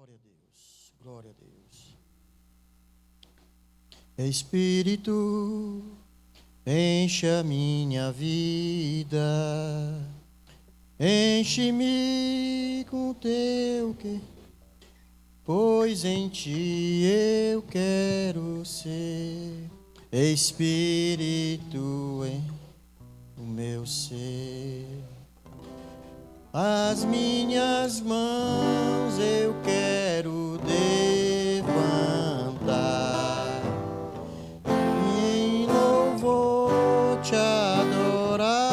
Glória a Deus, glória a Deus. Espírito, enche a minha vida, enche-me com teu querer, pois em ti eu quero ser. Espírito, em o meu ser. As minhas mãos eu quero levantar, em louvor te adorar.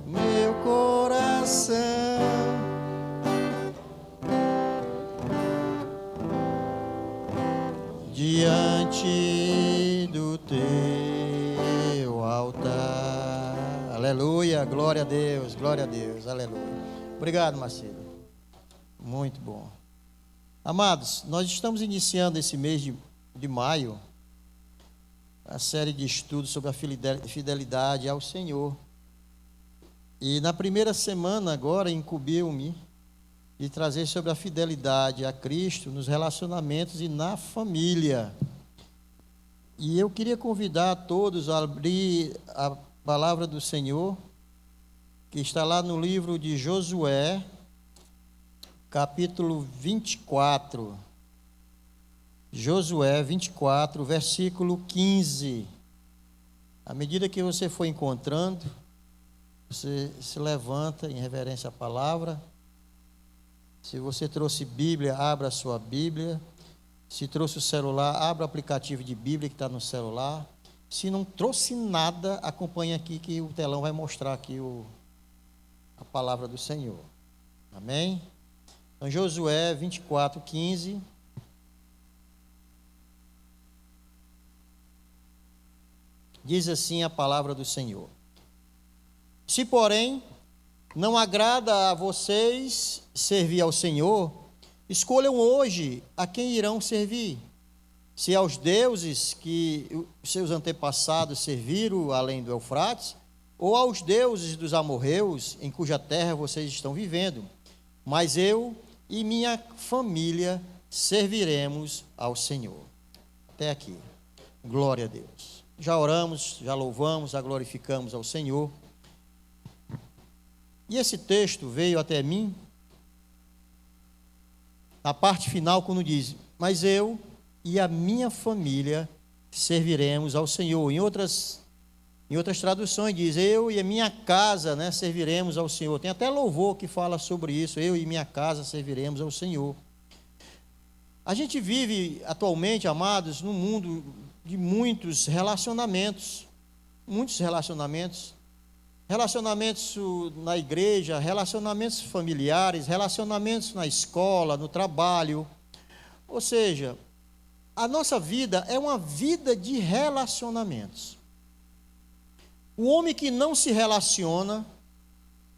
Meu coração diante do teu altar. Aleluia, glória a Deus, aleluia. Obrigado, Marcelo. Muito bom. Amados, nós estamos iniciando esse mês de maio a série de estudos sobre a fidelidade ao Senhor. E na primeira semana agora incumbiu-me de trazer sobre a fidelidade a Cristo nos relacionamentos e na família. E eu queria convidar a todos a abrir a palavra do Senhor, que está lá no livro de Josué, capítulo 24. Josué 24, versículo 15. À medida que você for encontrando, você se levanta em reverência à palavra. Se você trouxe Bíblia, abra a sua Bíblia. Se trouxe o celular, abra o aplicativo de Bíblia que está no celular. Se não trouxe nada, acompanhe aqui que o telão vai mostrar aqui a palavra do Senhor. Amém? Então, Josué 24, 15. Diz assim a palavra do Senhor: Se, porém, não agrada a vocês servir ao Senhor, escolham hoje a quem irão servir. Se aos deuses que os seus antepassados serviram além do Eufrates, ou aos deuses dos amorreus, em cuja terra vocês estão vivendo. Mas eu e minha família serviremos ao Senhor. Até aqui. Glória a Deus. Já oramos, já louvamos, já glorificamos ao Senhor. E esse texto veio até mim, na parte final, quando diz: mas eu e a minha família serviremos ao Senhor. Em outras traduções diz: eu e a minha casa, serviremos ao Senhor. Tem até louvor que fala sobre isso: eu e minha casa serviremos ao Senhor. A gente vive atualmente, amados, num mundo de muitos relacionamentos, relacionamentos na igreja, relacionamentos familiares, relacionamentos na escola, no trabalho. Ou seja, a nossa vida é uma vida de relacionamentos. O homem que não se relaciona,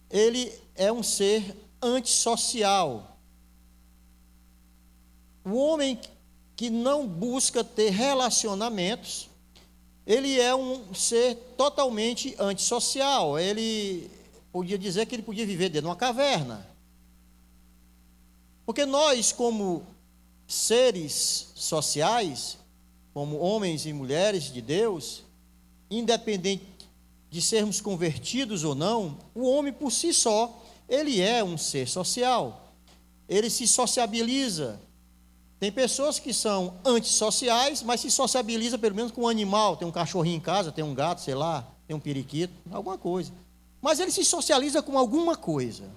ele é um ser antissocial. O homem que não busca ter relacionamentos, ele é um ser totalmente antissocial. Ele podia dizer que ele podia viver dentro de uma caverna. Porque nós, como seres sociais, como homens e mulheres de Deus, independente de sermos convertidos ou não, o homem por si só, ele é um ser social. Ele se sociabiliza. Tem pessoas que são antissociais, mas se sociabiliza pelo menos com um animal. Tem um cachorrinho em casa, tem um gato, sei lá, tem um periquito, alguma coisa. Mas ele se socializa com alguma coisa.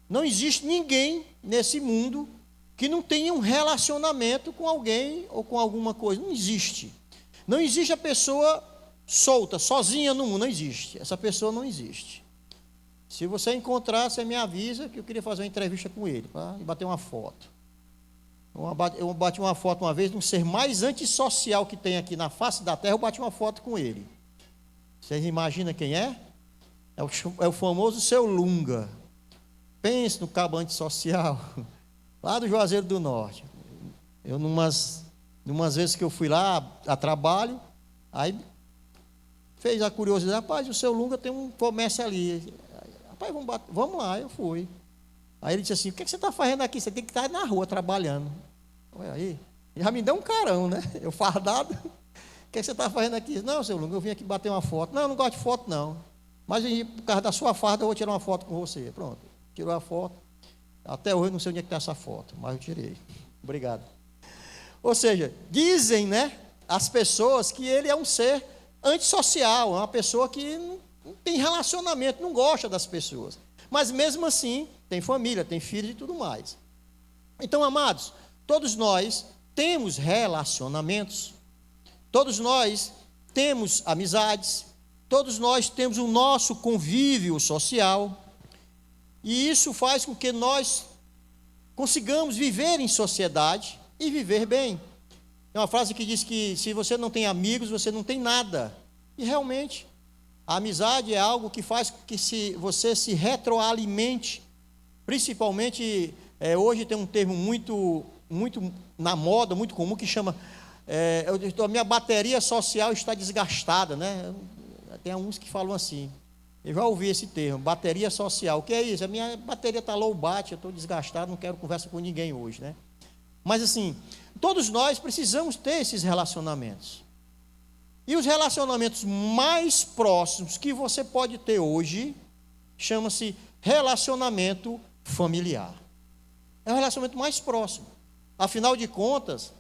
Não existe ninguém nesse mundo que não tenha um relacionamento com alguém ou com alguma coisa. Não existe. Não existe a pessoa solta, sozinha no mundo. Não existe. Essa pessoa não existe. Se você encontrar, você me avisa que eu queria fazer uma entrevista com ele, e bater uma foto. Eu bati uma foto uma vez de um ser mais antissocial que tem aqui na face da terra. Eu bati uma foto com ele. Vocês imaginam quem é? É o famoso Seu Lunga. Pense no cabo antissocial, lá do Juazeiro do Norte. Eu, numas vezes que eu fui lá a trabalho, aí fez a curiosidade: rapaz, o Seu Lunga tem um comércio ali. Rapaz, vamos lá, eu fui. Aí ele disse assim: o que você está fazendo aqui? Você tem que estar na rua trabalhando. Olha aí, já me deu um carão, né? Eu fardado. O que você está fazendo aqui? Não, seu Lunga, eu vim aqui bater uma foto. Não, eu não gosto de foto, não. Mas por causa da sua farda, eu vou tirar uma foto com você. Pronto, tirou a foto. Até hoje eu não sei onde é que está essa foto, mas eu tirei. Obrigado. Ou seja, dizem, né, as pessoas que ele é um ser antissocial, é uma pessoa que não tem relacionamento, não gosta das pessoas. Mas mesmo assim, tem família, tem filhos e tudo mais. Então, amados, todos nós temos relacionamentos, todos nós temos amizades, todos nós temos o nosso convívio social, e isso faz com que nós consigamos viver em sociedade e viver bem. Tem uma frase que diz que se você não tem amigos, você não tem nada. E realmente, a amizade é algo que faz com que você se retroalimente. Principalmente, hoje tem um termo muito na moda, muito comum, que chama, a minha bateria social está desgastada, né? Tem uns que falam assim, eu já ouvi esse termo, bateria social. O que é isso? A minha bateria está low bat, eu estou desgastado, não quero conversa com ninguém hoje, né? Mas assim, todos nós precisamos ter esses relacionamentos. E os relacionamentos mais próximos que você pode ter hoje, chama-se relacionamento familiar. É o relacionamento mais próximo. Afinal de contas,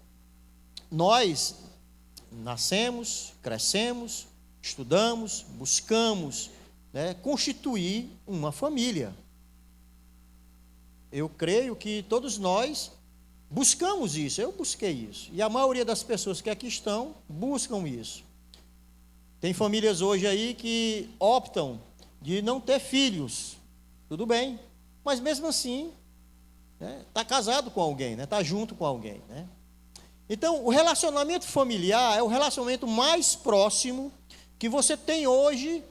nós nascemos, crescemos, estudamos, buscamos, né, constituir uma família. Eu creio que todos nós buscamos isso, eu busquei isso. E a maioria das pessoas que aqui estão buscam isso. Tem famílias hoje aí que optam de não ter filhos, tudo bem, mas mesmo assim, está casado com alguém, está junto com alguém. Né? Então, o relacionamento familiar é o relacionamento mais próximo que você tem hoje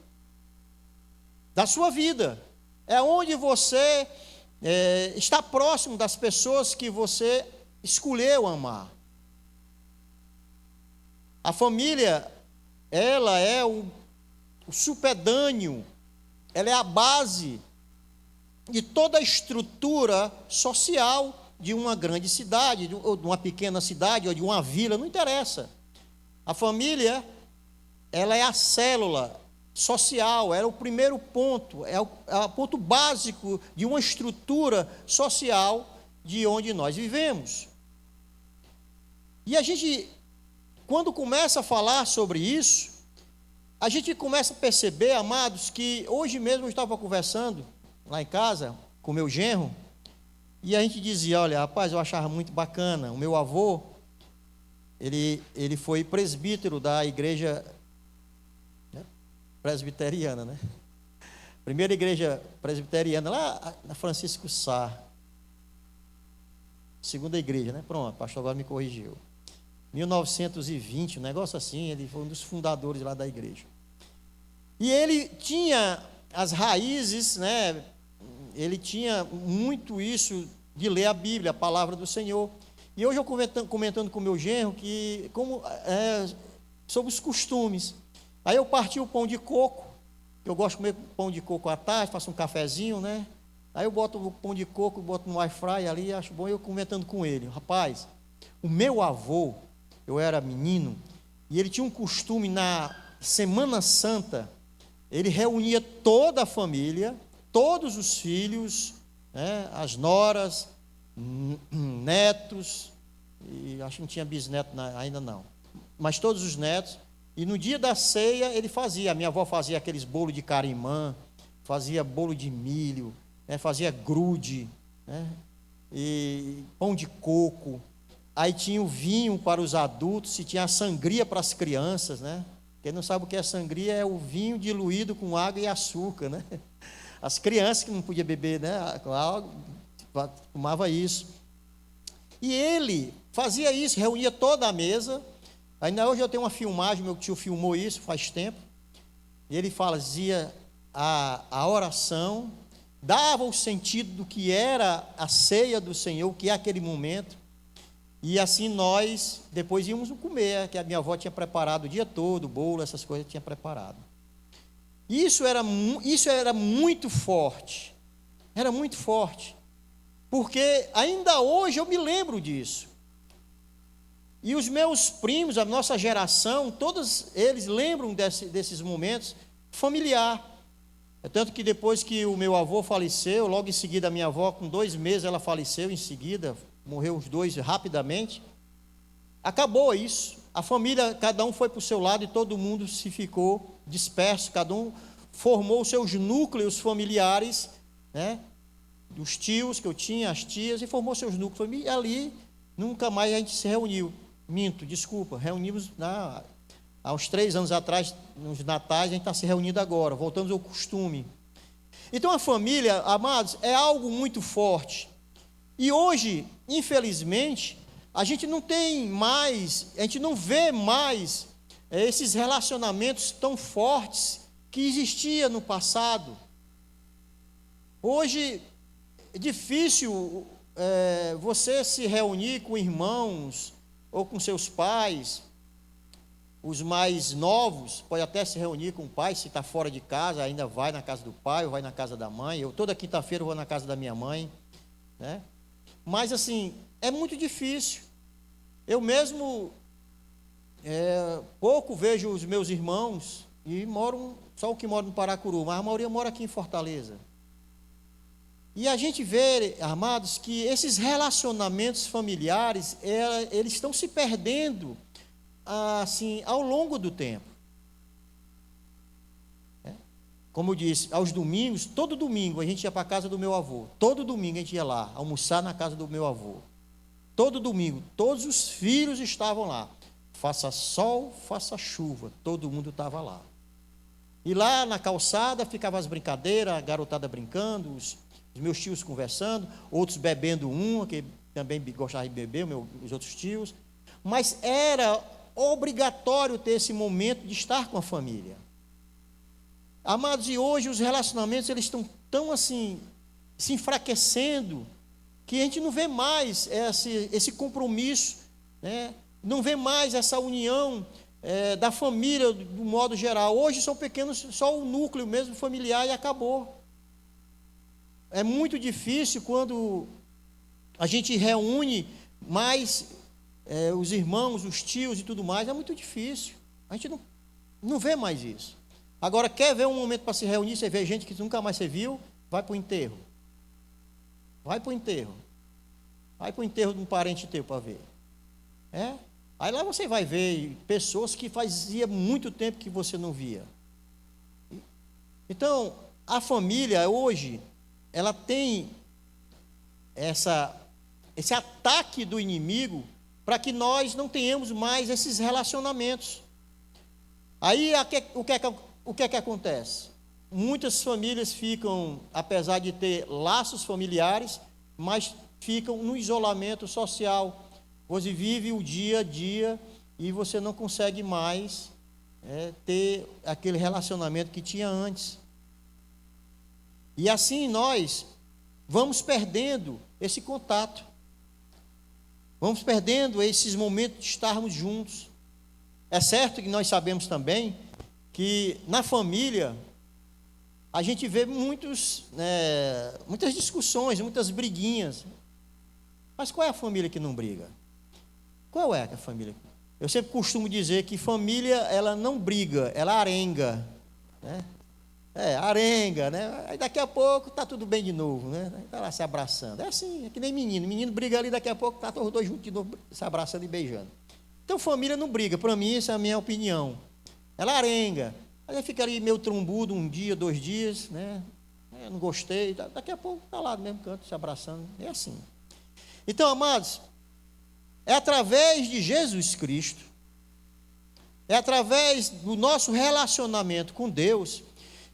da sua vida. É onde você está próximo das pessoas que você escolheu amar. A família, ela é o supedâneo, ela é a base de toda a estrutura social de uma grande cidade, ou de uma pequena cidade, ou de uma vila, não interessa. A família, ela é a célula social, é o primeiro ponto, é o ponto básico de uma estrutura social de onde nós vivemos. E a gente, quando começa a falar sobre isso, a gente começa a perceber, amados, que hoje mesmo eu estava conversando lá em casa com meu genro, e a gente dizia, olha, rapaz, eu achava muito bacana, o meu avô, ele foi presbítero da igreja presbiteriana, né? Primeira igreja presbiteriana, lá na Francisco Sá. Segunda igreja, né? Pronto, o pastor agora me corrigiu. 1920, um negócio assim, ele foi um dos fundadores lá da igreja. E ele tinha as raízes, né? Ele tinha muito isso de ler a Bíblia, a palavra do Senhor. E hoje eu comentando com o meu genro que, sobre os costumes. Aí eu parti o pão de coco, que eu gosto de comer pão de coco à tarde, faço um cafezinho, né? Aí eu boto o pão de coco, boto no air fry ali, acho bom, eu comentando com ele. Rapaz, o meu avô, eu era menino, e ele tinha um costume na Semana Santa, ele reunia toda a família, todos os filhos, né, as noras, netos, e acho que não tinha bisneto ainda não, mas todos os netos. E no dia da ceia ele fazia, a minha avó fazia aqueles bolos de carimã, fazia bolo de milho, né, fazia grude, né, e pão de coco. Aí tinha o vinho para os adultos, e tinha a sangria para as crianças, né? Quem não sabe o que é sangria é o vinho diluído com água e açúcar, né? As crianças que não podiam beber, né, com água, tomava isso. E ele fazia isso, reunia toda a mesa. Ainda hoje eu tenho uma filmagem, meu tio filmou isso faz tempo, e ele fazia a oração, dava o sentido do que era a ceia do Senhor, o que é aquele momento, e assim nós depois íamos comer, que a minha avó tinha preparado o dia todo, o bolo, essas coisas tinha preparado. Isso era muito forte, era muito forte. porque ainda hoje eu me lembro disso. E os meus primos, a nossa geração, todos eles lembram desses momentos familiar. É tanto que depois que o meu avô faleceu, logo em seguida a minha avó, com 2 meses, ela faleceu em seguida, morreu os dois rapidamente. Acabou isso. A família, cada um foi para o seu lado e todo mundo se ficou disperso, cada um formou os seus núcleos familiares, né? Os tios que eu tinha, as tias, e formou seus núcleos. E ali, nunca mais a gente se reuniu. Reunimos há uns 3 anos atrás, nos natais, a gente está se reunindo agora, voltamos ao costume. Então a família, amados, é algo muito forte. E hoje, infelizmente, a gente não vê mais esses relacionamentos tão fortes que existia no passado. Hoje é difícil você se reunir com irmãos ou com seus pais. Os mais novos podem até se reunir com o pai, se está fora de casa, ainda vai na casa do pai ou vai na casa da mãe. Eu toda quinta-feira vou na casa da minha mãe, né? Mas assim, é muito difícil. Eu mesmo pouco vejo os meus irmãos, e só o que mora no Paracuru, mas a maioria mora aqui em Fortaleza. E a gente vê, amados, que esses relacionamentos familiares, eles estão se perdendo, assim, ao longo do tempo. Como eu disse, aos domingos, todo domingo a gente ia para a casa do meu avô. Todo domingo a gente ia lá, almoçar na casa do meu avô. Todo domingo, todos os filhos estavam lá. Faça sol, faça chuva, todo mundo estava lá. E lá na calçada ficava as brincadeiras, a garotada brincando, os meus tios conversando, outros bebendo que também gostava de beber, os outros tios. Mas era obrigatório ter esse momento de estar com a família. Amados, e hoje os relacionamentos eles estão tão assim, se enfraquecendo, que a gente não vê mais esse compromisso, né? Não vê mais essa união da família do modo geral. Hoje são pequenos, só o núcleo mesmo familiar e acabou. É muito difícil quando a gente reúne mais os irmãos, os tios e tudo mais, é muito difícil. A gente não vê mais isso. Agora, quer ver um momento para se reunir, você vê gente que nunca mais você viu, vai para o enterro. Vai para o enterro. Vai para o enterro de um parente teu para ver. Aí lá você vai ver pessoas que fazia muito tempo que você não via. Então, a família hoje, ela tem esse ataque do inimigo para que nós não tenhamos mais esses relacionamentos. Aí o que é que acontece? Muitas famílias ficam, apesar de ter laços familiares, mas ficam no isolamento social. Você vive o dia a dia e você não consegue mais ter aquele relacionamento que tinha antes. E assim nós vamos perdendo esse contato. Vamos perdendo esses momentos de estarmos juntos. É certo que nós sabemos também que na família a gente vê muitas discussões, muitas briguinhas. Mas qual é a família que não briga? Qual é a família? Eu sempre costumo dizer que família, ela não briga, ela arenga, né? Arenga, né? Aí daqui a pouco está tudo bem de novo, né? Está lá se abraçando. É assim, é que nem menino. Menino briga ali, daqui a pouco está os dois juntos de novo, se abraçando e beijando. Então família não briga, para mim, essa é a minha opinião. Ela arenga. Aí fica ali meio trombudo 1 dia, 2 dias, né? Não gostei. Daqui a pouco está lá no mesmo canto, se abraçando. É assim. Então, amados, é através de Jesus Cristo, é através do nosso relacionamento com Deus,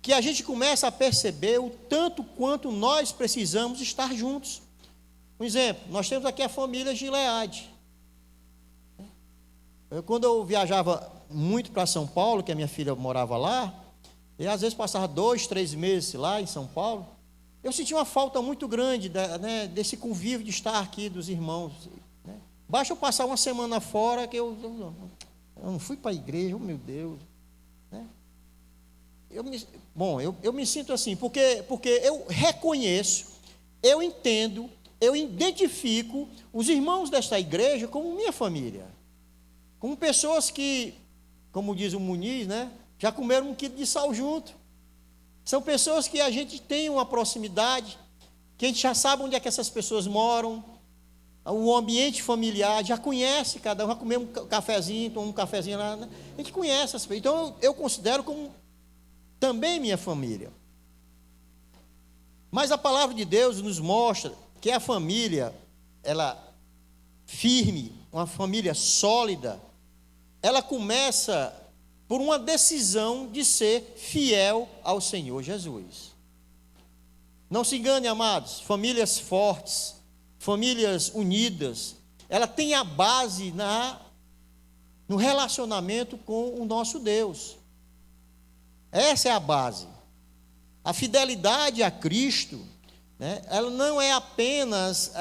que a gente começa a perceber o tanto quanto nós precisamos estar juntos. Um exemplo, nós temos aqui a família Gileade. Quando eu viajava muito para São Paulo, que a minha filha morava lá, e às vezes passava 2, 3 meses lá em São Paulo, eu sentia uma falta muito grande desse convívio de estar aqui dos irmãos. Né? Basta eu passar uma semana fora que eu não fui para a igreja, oh meu Deus. Né? Eu me sinto assim, porque eu reconheço, eu entendo, eu identifico os irmãos desta igreja como minha família, como pessoas que, como diz o Muniz, né, já comeram 1 quilo de sal junto. São pessoas que a gente tem uma proximidade, que a gente já sabe onde é que essas pessoas moram, o ambiente familiar, já conhece cada um, já comeu um cafezinho, tomou um cafezinho lá, né? A gente conhece as pessoas. Então eu considero como também minha família. Mas a palavra de Deus nos mostra que a família, ela firme, uma família sólida, ela começa por uma decisão de ser fiel ao Senhor Jesus. Não se engane, amados, famílias fortes, famílias unidas, ela tem a base no relacionamento com o nosso Deus. Essa é a base. A fidelidade a Cristo, né, ela não é apenas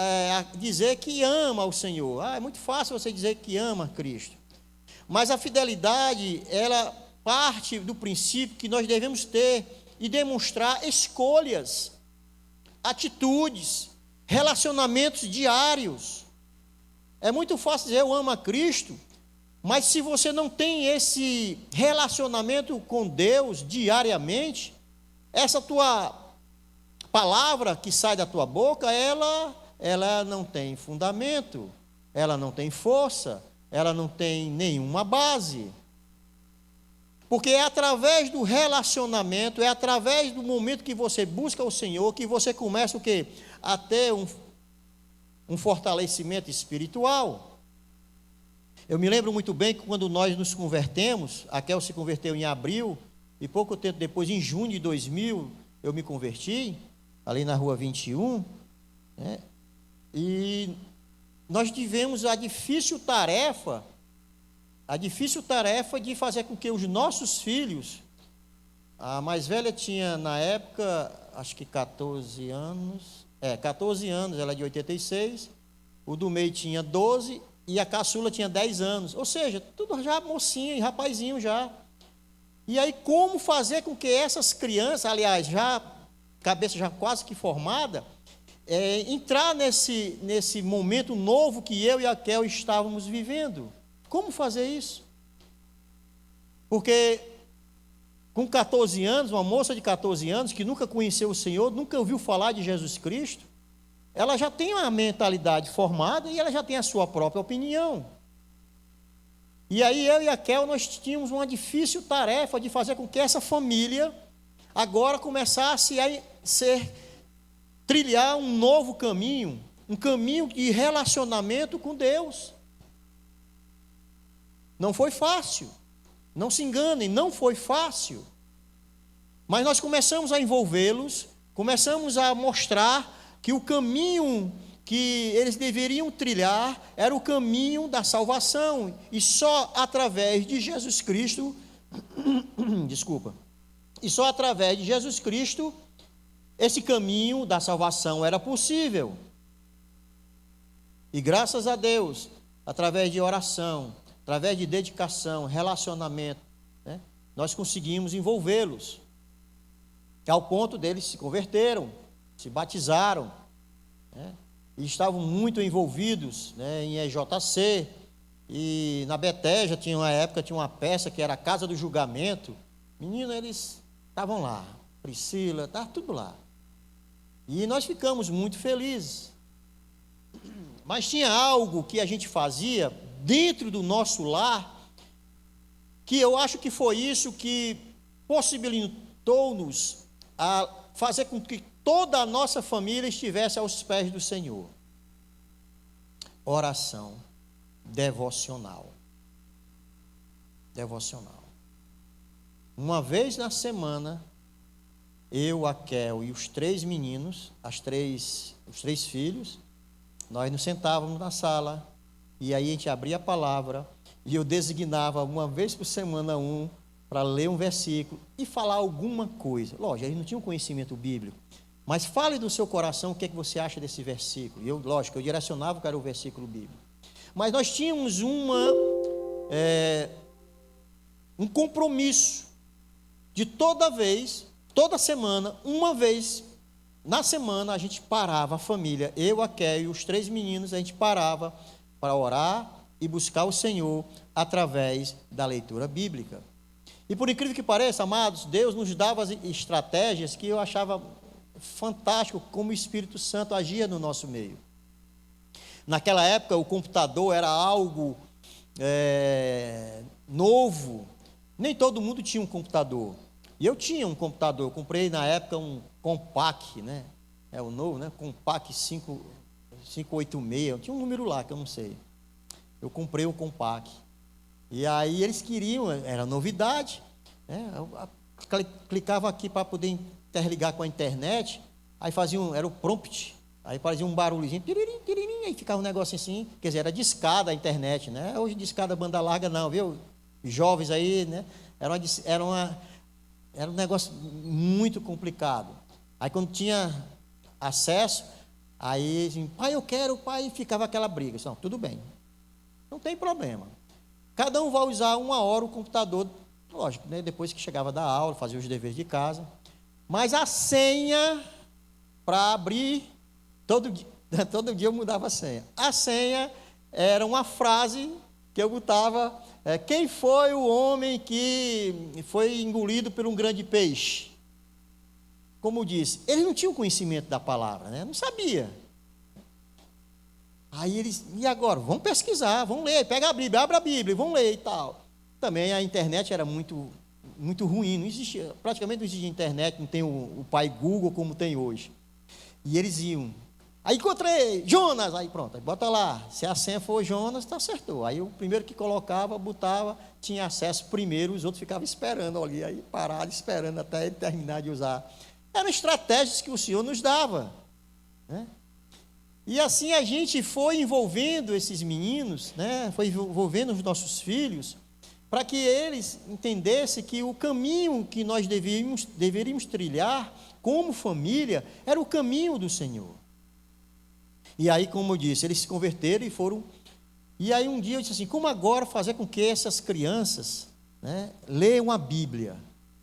dizer que ama o Senhor. É muito fácil você dizer que ama Cristo. Mas a fidelidade, ela parte do princípio que nós devemos ter e demonstrar escolhas, atitudes, relacionamentos diários. É muito fácil dizer eu amo a Cristo, mas se você não tem esse relacionamento com Deus diariamente, essa tua palavra que sai da tua boca, ela não tem fundamento, ela não tem força, ela não tem nenhuma base. Porque é através do relacionamento, é através do momento que você busca o Senhor, que você começa o quê? A ter um fortalecimento espiritual. Eu me lembro muito bem que quando nós nos convertemos, a Kel se converteu em abril, e pouco tempo depois, em junho de 2000, eu me converti, ali na rua 21, né? E nós tivemos a difícil tarefa de fazer com que os nossos filhos, a mais velha tinha na época, acho que 14 anos, ela é de 86, o do meio tinha 12 e a caçula tinha 10 anos, ou seja, tudo já mocinho e rapazinho já. E aí como fazer com que essas crianças, aliás, já cabeça já quase que formada, entrar nesse momento novo que eu e a Kel estávamos vivendo. Como fazer isso? Porque com 14 anos, uma moça de 14 anos, que nunca conheceu o Senhor, nunca ouviu falar de Jesus Cristo, ela já tem uma mentalidade formada e ela já tem a sua própria opinião. E aí eu e a Kel, nós tínhamos uma difícil tarefa de fazer com que essa família agora começasse a trilhar um novo caminho, um caminho de relacionamento com Deus. Não foi fácil, não se enganem, não foi fácil. Mas nós começamos a envolvê-los, começamos a mostrar que o caminho que eles deveriam trilhar era o caminho da salvação, e só através de Jesus Cristo, e só através de Jesus Cristo, esse caminho da salvação era possível. E graças a Deus, através de oração, através de dedicação, relacionamento, né, nós conseguimos envolvê-los, ao ponto deles se converteram, se batizaram, né, e estavam muito envolvidos, né, em EJC, e na Beteja tinha uma peça que era a Casa do Julgamento. Menino, eles estavam lá, Priscila, estava tudo lá, e nós ficamos muito felizes. Mas tinha algo que a gente fazia dentro do nosso lar, que eu acho que foi isso que possibilitou-nos a fazer com que toda a nossa família estivesse aos pés do Senhor. Oração devocional. Devocional. Uma vez na semana, eu, a Kel e os 3 meninos, os três filhos, nós nos sentávamos na sala, e aí a gente abria a palavra, e eu designava uma vez por semana para ler um versículo e falar alguma coisa. Lógico, a gente não tinha um conhecimento bíblico, mas fale do seu coração o que é que você acha desse versículo. E eu direcionava para o versículo bíblico. Mas nós tínhamos um compromisso de toda semana, uma vez na semana a gente parava, a família, eu, a Kéia e os 3 meninos, a gente parava para orar e buscar o Senhor através da leitura bíblica. E por incrível que pareça, amados, Deus nos dava as estratégias que eu achava fantástico como o Espírito Santo agia no nosso meio. Naquela época o computador era algo novo, nem todo mundo tinha um computador. E eu tinha um computador, eu comprei na época um Compaq, né? É o novo, né? Compaq 586, tinha um número lá que eu não sei. Eu comprei o Compaq. E aí eles queriam, era novidade, né? Eu clicava aqui para poder interligar com a internet, aí era o prompt, aí fazia um barulhozinho, tiririm, tiririm, aí ficava um negócio assim, quer dizer, era discada a internet, né? Hoje discada banda larga não, viu? Jovens aí, né? Era um negócio muito complicado. Aí quando tinha acesso, aí assim, pai, eu quero, pai, ficava aquela briga. Não, tudo bem, não tem problema. Cada um vai usar 1 hora o computador, lógico, né? Depois que chegava da aula, fazia os deveres de casa. Mas a senha para abrir, todo dia eu mudava a senha. A senha era uma frase que eu botava, quem foi o homem que foi engolido por um grande peixe? Como disse, eles não tinham conhecimento da palavra, né? Não sabia. Aí eles, e agora? Vamos pesquisar, vamos ler, pega a Bíblia, abre a Bíblia, vamos ler e tal. Também a internet era muito ruim, não existia, praticamente não existia internet, não tem o pai Google como tem hoje. E eles iam, aí encontrei, Jonas, aí pronto, aí bota lá, se a senha for Jonas, tá acertou. Aí o primeiro que colocava, botava, tinha acesso primeiro, os outros ficavam esperando ali, aí pararam esperando até ele terminar de usar. Eram estratégias que o Senhor nos dava, né? E assim a gente foi envolvendo esses meninos, né? Foi envolvendo os nossos filhos, para que eles entendessem que o caminho que nós deveríamos trilhar como família era o caminho do Senhor. E aí, como eu disse, eles se converteram e foram. E aí um dia eu disse assim, como agora fazer com que essas crianças, né, leiam a Bíblia?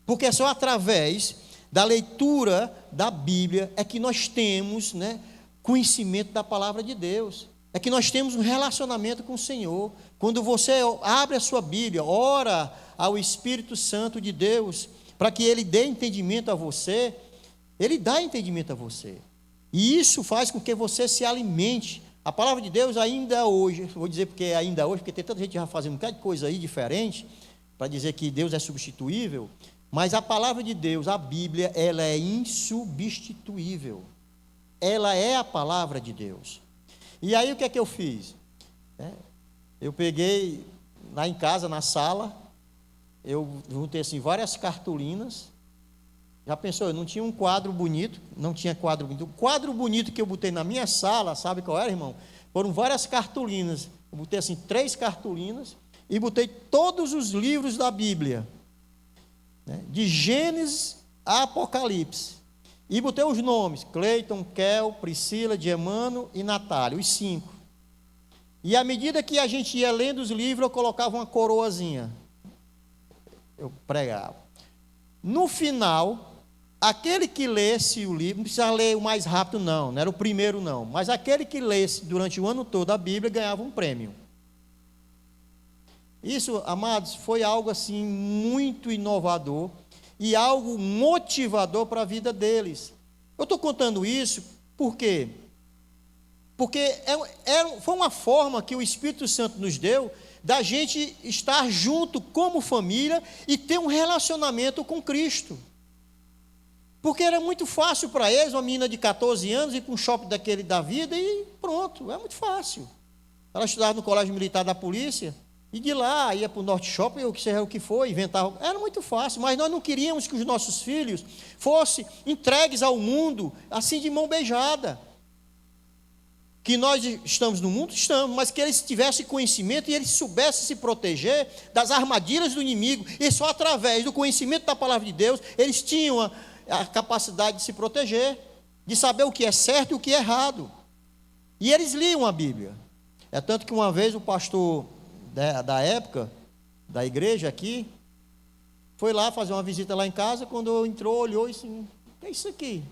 Porque é só através da leitura da Bíblia é que nós temos, né, conhecimento da palavra de Deus, é que nós temos um relacionamento com o Senhor. Quando você abre a sua Bíblia, ora ao Espírito Santo de Deus, para que Ele dê entendimento a você, Ele dá entendimento a você, e isso faz com que você se alimente. A palavra de Deus ainda hoje, vou dizer porque é ainda hoje, porque tem tanta gente já fazendo um bocado de coisa aí diferente, para dizer que Deus é substituível, mas a palavra de Deus, a Bíblia, ela é insubstituível. Ela é a palavra de Deus. E aí o que é que eu fiz? Eu peguei lá em casa, na sala, eu juntei assim várias cartolinas. Já pensou, eu não tinha um quadro bonito, não tinha quadro bonito. O quadro bonito que eu botei na minha sala, sabe qual era, irmão? Foram várias cartolinas. Eu botei assim 3 cartolinas e botei todos os livros da Bíblia, né? De Gênesis a Apocalipse. E botei os nomes, Cleiton, Kel, Priscila, Diemano e Natália, os 5. E à medida que a gente ia lendo os livros, eu colocava uma coroazinha. Eu pregava. No final, aquele que lesse o livro, não precisa ler o mais rápido não era o primeiro não, mas aquele que lesse durante o ano todo a Bíblia ganhava um prêmio. Isso, amados, foi algo assim muito inovador e algo motivador para a vida deles. Eu estou contando isso por quê? Porque foi uma forma que o Espírito Santo nos deu da gente estar junto como família e ter um relacionamento com Cristo. Porque era muito fácil para eles, uma menina de 14 anos, ir para um shopping daquele da vida e pronto, é muito fácil. Ela estudava no Colégio Militar da Polícia, e de lá ia para o Norte Shopping, ou seja o que for, inventava. Era muito fácil, mas nós não queríamos que os nossos filhos fossem entregues ao mundo, assim de mão beijada. Que nós estamos no mundo, estamos, mas que eles tivessem conhecimento e eles soubessem se proteger das armadilhas do inimigo, e só através do conhecimento da palavra de Deus, eles tinham a capacidade de se proteger, de saber o que é certo e o que é errado. E eles liam a Bíblia. É tanto que uma vez o pastor da época, da igreja aqui, foi lá fazer uma visita lá em casa, quando entrou, olhou e disse, o que é isso aqui?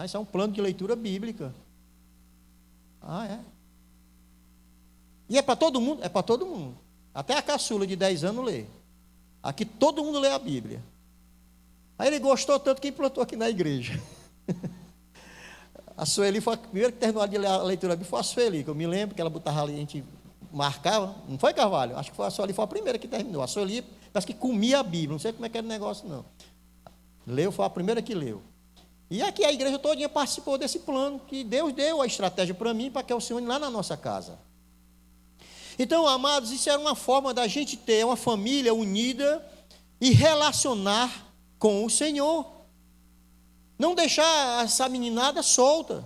Isso é um plano de leitura bíblica. É. E é para todo mundo? É para todo mundo. Até a caçula de 10 anos lê. Aqui todo mundo lê a Bíblia. Aí ele gostou tanto que implantou aqui na igreja. A Sueli foi a primeira que terminou de ler a leitura da Bíblia, foi a Sueli, que eu me lembro que ela botava ali, a gente marcava, não foi, Carvalho? Acho que foi a Sueli, foi a primeira que terminou. A Sueli parece que comia a Bíblia, não sei como é que era o negócio, não. Leu, foi a primeira que leu. E aqui a igreja todinha participou desse plano, que Deus deu a estratégia para mim, para que eu se une lá na nossa casa. Então, amados, isso era uma forma da gente ter uma família unida e relacionar com o Senhor. Não deixar essa meninada solta.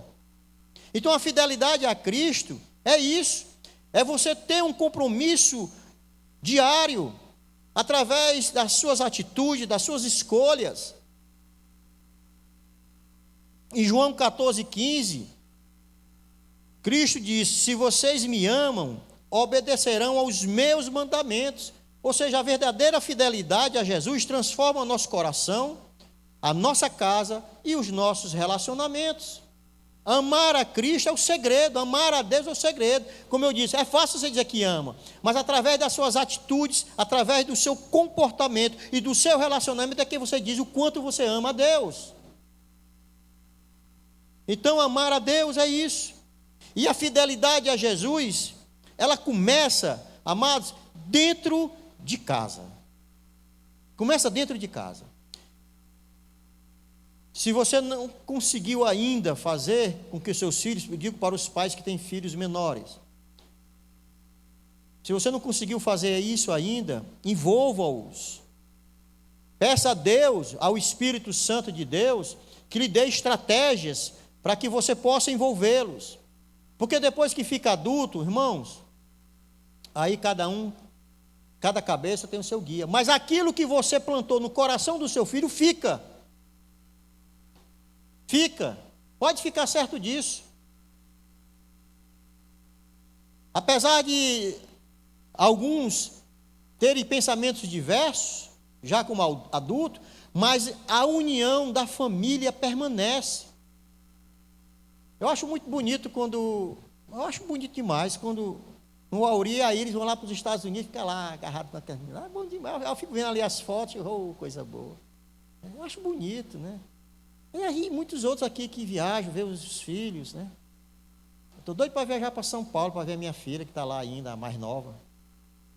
Então a fidelidade a Cristo é isso. É você ter um compromisso diário, através das suas atitudes, das suas escolhas. Em João 14,15, Cristo disse: se vocês me amam, obedecerão aos meus mandamentos. Ou seja, a verdadeira fidelidade a Jesus transforma o nosso coração, a nossa casa e os nossos relacionamentos. Amar a Cristo é o segredo, amar a Deus é o segredo. Como eu disse, é fácil você dizer que ama, mas através das suas atitudes, através do seu comportamento e do seu relacionamento é que você diz o quanto você ama a Deus. Então amar a Deus é isso. E a fidelidade a Jesus, ela começa, amados, dentro de casa. Começa dentro de casa. Se você não conseguiu ainda fazer com que os seus filhos, eu digo para os pais que têm filhos menores, se você não conseguiu fazer isso ainda, envolva-os. Peça a Deus, ao Espírito Santo de Deus, que lhe dê estratégias para que você possa envolvê-los. Porque depois que fica adulto, irmãos, aí cada cabeça tem o seu guia. Mas aquilo que você plantou no coração do seu filho fica. Pode ficar certo disso. Apesar de alguns terem pensamentos diversos, já como adulto, mas a união da família permanece. Eu acho muito bonito demais quando o Auri e a Iris vão lá para os Estados Unidos, fica lá agarrado na terminal. É bom demais. Eu fico vendo ali as fotos, coisa boa. Eu acho bonito, né? E aí muitos outros aqui que viajam, ver os filhos, né? Estou doido para viajar para São Paulo, para ver a minha filha, que está lá ainda, a mais nova.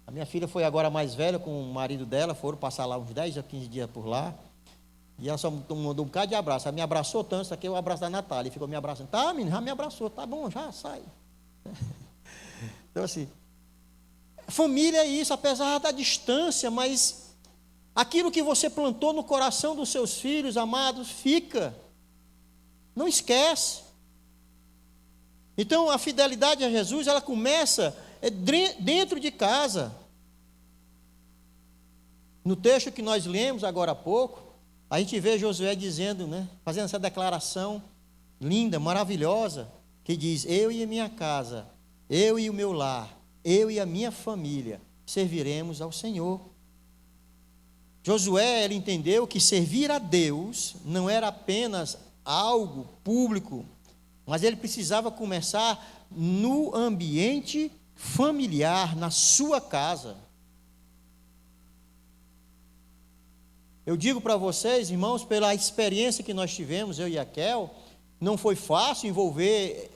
A minha filha foi agora mais velha com o marido dela, foram passar lá uns 10 a 15 dias por lá. E ela só mandou um bocado de abraço. Ela me abraçou tanto, isso aqui é o abraço da Natália. E ficou me abraçando. Tá, menino, já me abraçou, tá bom, já sai. Então assim, família é isso, apesar da distância, mas aquilo que você plantou no coração dos seus filhos, amados, fica. Não esquece. Então, a fidelidade a Jesus, ela começa dentro de casa. No texto que nós lemos agora há pouco, a gente vê Josué dizendo, né, fazendo essa declaração linda, maravilhosa, que diz: eu e a minha casa, eu e o meu lar, eu e a minha família, serviremos ao Senhor. Josué, ele entendeu que servir a Deus não era apenas algo público, mas ele precisava começar no ambiente familiar, na sua casa. Eu digo para vocês, irmãos, pela experiência que nós tivemos, eu e a Kel, não foi fácil envolver,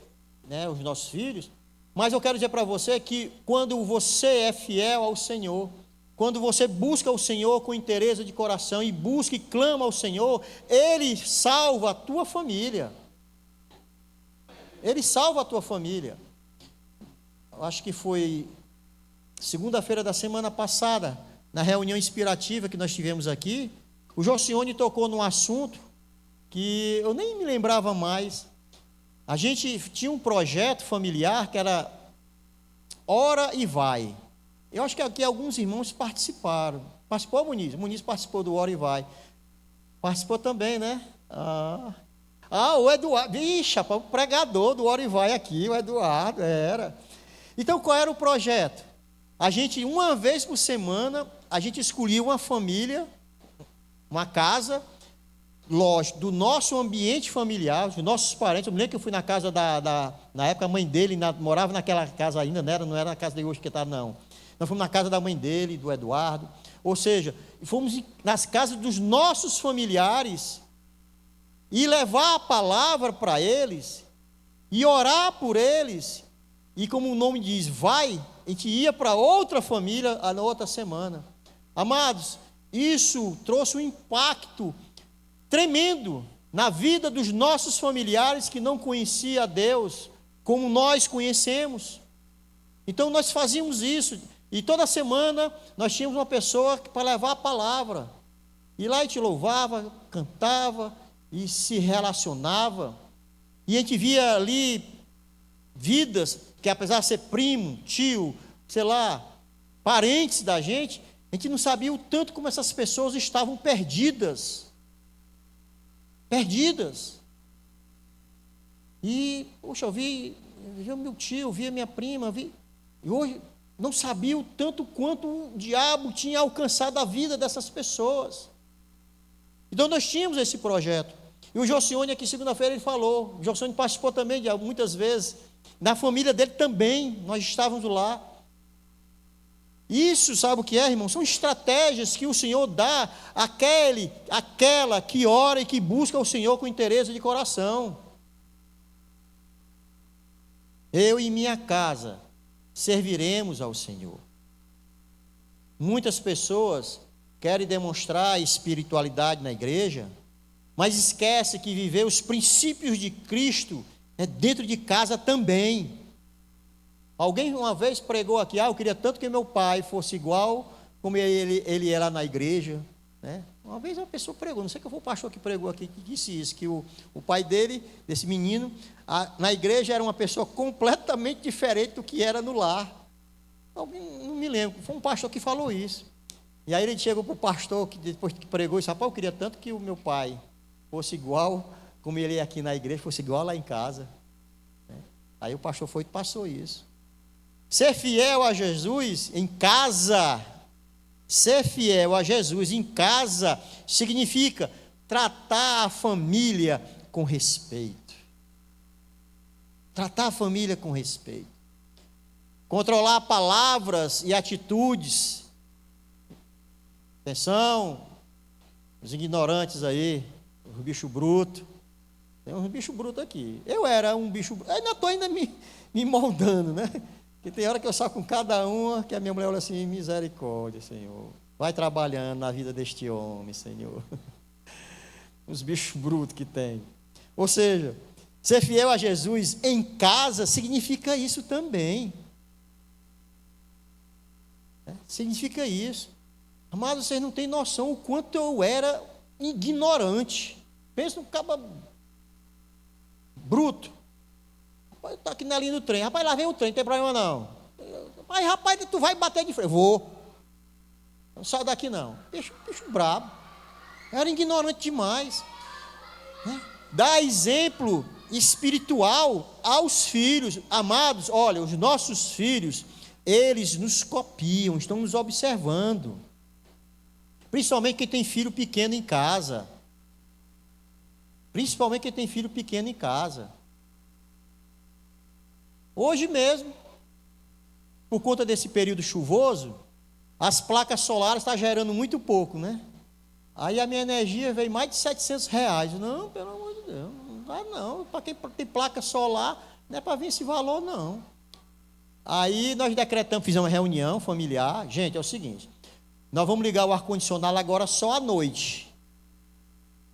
né, os nossos filhos, mas eu quero dizer para você que quando você é fiel ao Senhor, quando você busca o Senhor com interesse de coração e busca e clama ao Senhor, Ele salva a tua família. Ele salva a tua família. Eu acho que foi segunda-feira da semana passada, na reunião inspirativa que nós tivemos aqui, o Josione tocou num assunto que eu nem me lembrava mais. A gente tinha um projeto familiar que era Ora e Vai. Eu acho que aqui alguns irmãos participaram. Participou, Muniz? Muniz participou do Ora e Vai. Participou também, né? O Eduardo. Vixe, o pregador do Ora e Vai aqui, o Eduardo, era. Então, qual era o projeto? A gente, uma vez por semana, a gente escolhia uma família, uma casa, lógico, do nosso ambiente familiar, dos nossos parentes. Eu me lembro que eu fui na casa na época, a mãe dele morava naquela casa ainda, não era na casa de hoje que está, não. Nós fomos na casa da mãe dele, do Eduardo. Ou seja, fomos nas casas dos nossos familiares e levar a palavra para eles e orar por eles. E como o nome diz, a gente ia para outra família na outra semana. Amados, isso trouxe um impacto tremendo na vida dos nossos familiares que não conheciam a Deus como nós conhecemos. Então nós fazíamos isso, e toda semana nós tínhamos uma pessoa para levar a palavra, e lá a gente louvava, cantava e se relacionava, e a gente via ali vidas que, apesar de ser primo, tio, sei lá, parentes da gente, a gente não sabia o tanto como essas pessoas estavam perdidas. E, poxa, eu vi meu tio, vi a minha prima, e hoje não sabia o tanto quanto o diabo tinha alcançado a vida dessas pessoas. Então nós tínhamos esse projeto. E o Josione aqui, segunda-feira, ele falou, o Josione participou também muitas vezes, na família dele também, nós estávamos lá. Isso, sabe o que é, irmão? São estratégias que o Senhor dá àquela que ora e que busca o Senhor com interesse de coração. Eu e minha casa serviremos ao Senhor. Muitas pessoas querem demonstrar espiritualidade na igreja, mas esquece que viver os princípios de Cristo é dentro de casa também. Alguém uma vez pregou aqui, eu queria tanto que meu pai fosse igual como ele era na igreja, né? Uma vez uma pessoa pregou, não sei qual foi o pastor que pregou aqui, que disse isso, que o pai dele, desse menino, na igreja era uma pessoa completamente diferente do que era no lar. Alguém, não me lembro, foi um pastor que falou isso. E aí ele chegou para o pastor, que depois que pregou, e disse, rapaz, eu queria tanto que o meu pai fosse igual como ele é aqui na igreja, fosse igual lá em casa. Aí o pastor foi e passou isso. Ser fiel a Jesus em casa, significa tratar a família com respeito. Controlar palavras e atitudes. Atenção, os ignorantes aí, os bichos brutos. Tem uns bichos brutos aqui. Eu era um bicho, ainda estou me moldando, né? Porque tem hora que eu saio com cada uma, que a minha mulher olha assim, misericórdia, Senhor. Vai trabalhando na vida deste homem, Senhor. Os bichos brutos que tem. Ou seja, ser fiel a Jesus em casa significa isso também. Significa isso. Amados, vocês não têm noção o quanto eu era ignorante. Pensa num caba bruto. Rapaz, está aqui na linha do trem. Rapaz, lá vem o trem, não tem problema não. Rapaz, tu vai bater de frente. Vou. Não sai daqui não. Bicho brabo. Era ignorante demais. Dá exemplo espiritual aos filhos. Amados, olha, os nossos filhos, eles nos copiam, estão nos observando. Principalmente quem tem filho pequeno em casa. Hoje mesmo, por conta desse período chuvoso, as placas solares estão gerando muito pouco, né? Aí a minha energia veio mais de R$700. Não, pelo amor de Deus, não dá não. Para quem tem placa solar, não é para vir esse valor, não. Aí nós decretamos, fizemos uma reunião familiar. Gente, é o seguinte, nós vamos ligar o ar-condicionado agora só à noite,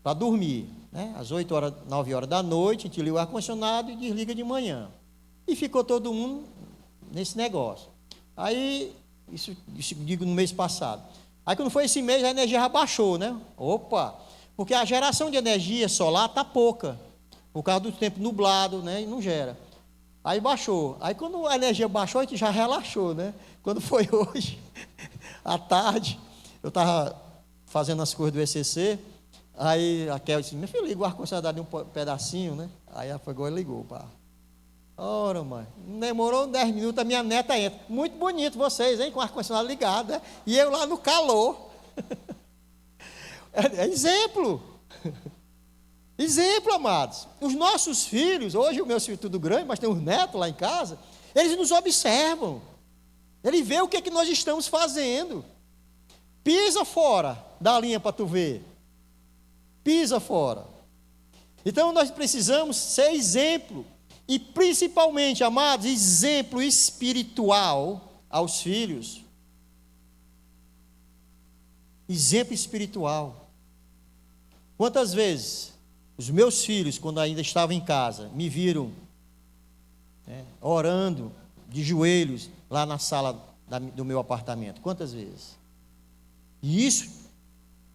para dormir, né? Às 8 horas, 9 horas da noite, a gente liga o ar-condicionado e desliga de manhã. E ficou todo mundo nesse negócio. Aí, isso digo no mês passado. Aí quando foi esse mês, a energia já baixou, né? Opa! Porque a geração de energia solar está pouca, por causa do tempo nublado, né? E não gera. Aí baixou. Aí quando a energia baixou, a gente já relaxou, né? Quando foi hoje, à tarde, eu estava fazendo as coisas do ECC, aí a Kel disse, meu filho, liga o ar-condicionado um pedacinho, né? Aí ela pegou e ligou, pá. Ora, mãe, demorou 10 minutos, a minha neta entra. Muito bonito vocês, hein, com o ar-condicionado ligado, né? E eu lá no calor. É exemplo. Exemplo, amados. Os nossos filhos, hoje o meu filho é tudo grande, mas tem uns netos lá em casa, eles nos observam. Ele vê o que é que nós estamos fazendo. Pisa fora da linha para tu ver. Pisa fora. Então nós precisamos ser exemplo. E principalmente, amados, exemplo espiritual aos filhos. Exemplo espiritual. Quantas vezes os meus filhos, quando ainda estavam em casa, me viram orando de joelhos lá na sala do meu apartamento? Quantas vezes? E isso,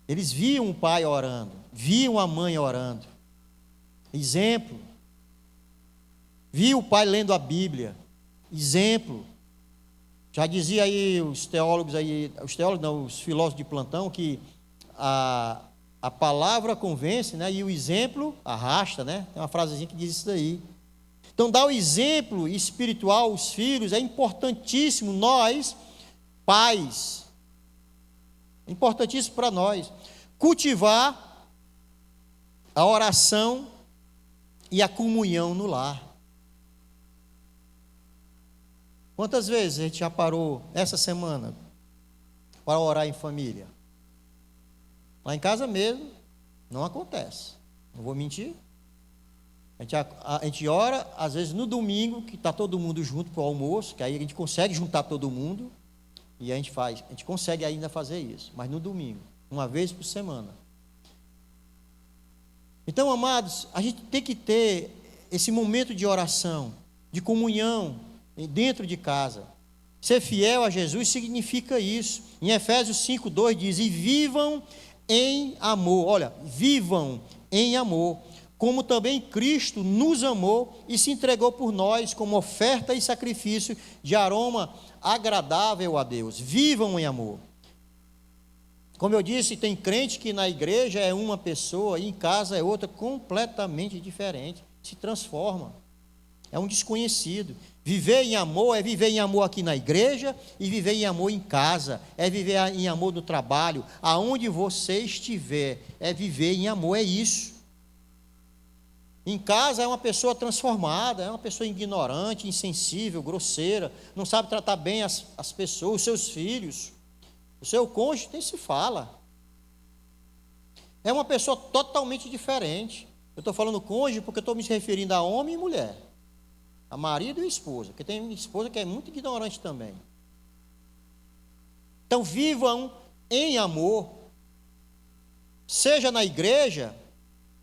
eles viam o pai orando, viam a mãe orando. Exemplo. Viam o pai lendo a Bíblia. Exemplo. Já dizia aí os teólogos não, os filósofos de plantão, que a palavra convence, né, e o exemplo arrasta, né? Tem uma frasezinha que diz isso daí. Então, dar o exemplo espiritual aos filhos é importantíssimo. Nós, pais, é importantíssimo para nós. Cultivar a oração e a comunhão no lar. Quantas vezes a gente já parou essa semana para orar em família? Lá em casa mesmo, não acontece. Não vou mentir. A gente ora, às vezes no domingo, que está todo mundo junto para o almoço, que aí a gente consegue juntar todo mundo, e a gente consegue ainda fazer isso, mas no domingo, uma vez por semana. Então, amados, a gente tem que ter esse momento de oração, de comunhão, dentro de casa. Ser fiel a Jesus significa isso. Em Efésios 5:2 diz: e vivam em amor. Olha, vivam em amor, como também Cristo nos amou e se entregou por nós como oferta e sacrifício de aroma agradável a Deus. Vivam em amor. Como eu disse, tem crente que na igreja é uma pessoa e em casa é outra completamente diferente. Se transforma. É um desconhecido. Viver em amor é viver em amor aqui na igreja e viver em amor em casa. É viver em amor no trabalho. Aonde você estiver, é viver em amor, é isso. Em casa é uma pessoa transformada, é uma pessoa ignorante, insensível, grosseira, não sabe tratar bem as pessoas, os seus filhos. O seu cônjuge nem se fala. É uma pessoa totalmente diferente. Eu estou falando cônjuge porque eu estou me referindo a homem e mulher. A marido e esposa, porque tem esposa que é muito ignorante também. Então vivam em amor, seja na igreja,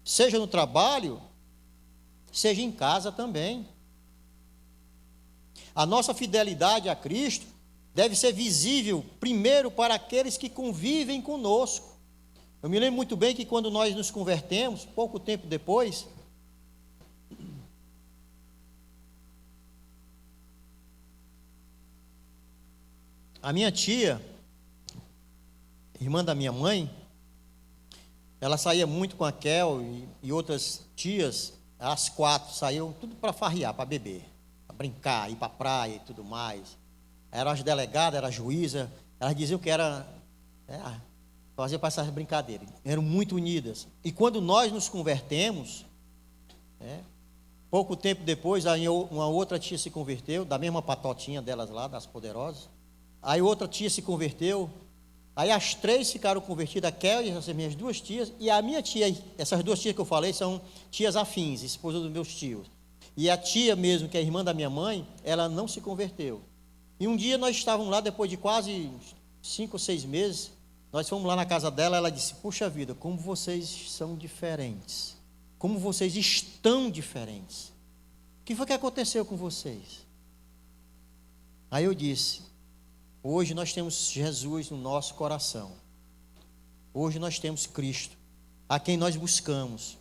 seja no trabalho, seja em casa também. A nossa fidelidade a Cristo deve ser visível primeiro para aqueles que convivem conosco. Eu me lembro muito bem que quando nós nos convertemos, pouco tempo depois, a minha tia, irmã da minha mãe, ela saía muito com a Kel e outras tias, as 4 saíam tudo para farrear, para beber, para brincar, ir para a praia e tudo mais. Eram as delegadas, era a juíza, elas diziam que era fazer para essas brincadeiras, eram muito unidas. E quando nós nos convertemos, pouco tempo depois, aí uma outra tia se converteu, da mesma patotinha delas lá, das poderosas. Aí outra tia se converteu, aí as 3 ficaram convertidas, a Kelly, essas minhas 2 tias, e a minha tia, essas 2 tias que eu falei são tias afins, esposas dos meus tios. E a tia mesmo, que é irmã da minha mãe, ela não se converteu. E um dia nós estávamos lá, depois de quase 5 ou 6 meses, nós fomos lá na casa dela, ela disse: puxa vida, como vocês são diferentes, como vocês estão diferentes. O que foi que aconteceu com vocês? Aí eu disse: hoje nós temos Jesus no nosso coração. Hoje nós temos Cristo, a quem nós buscamos.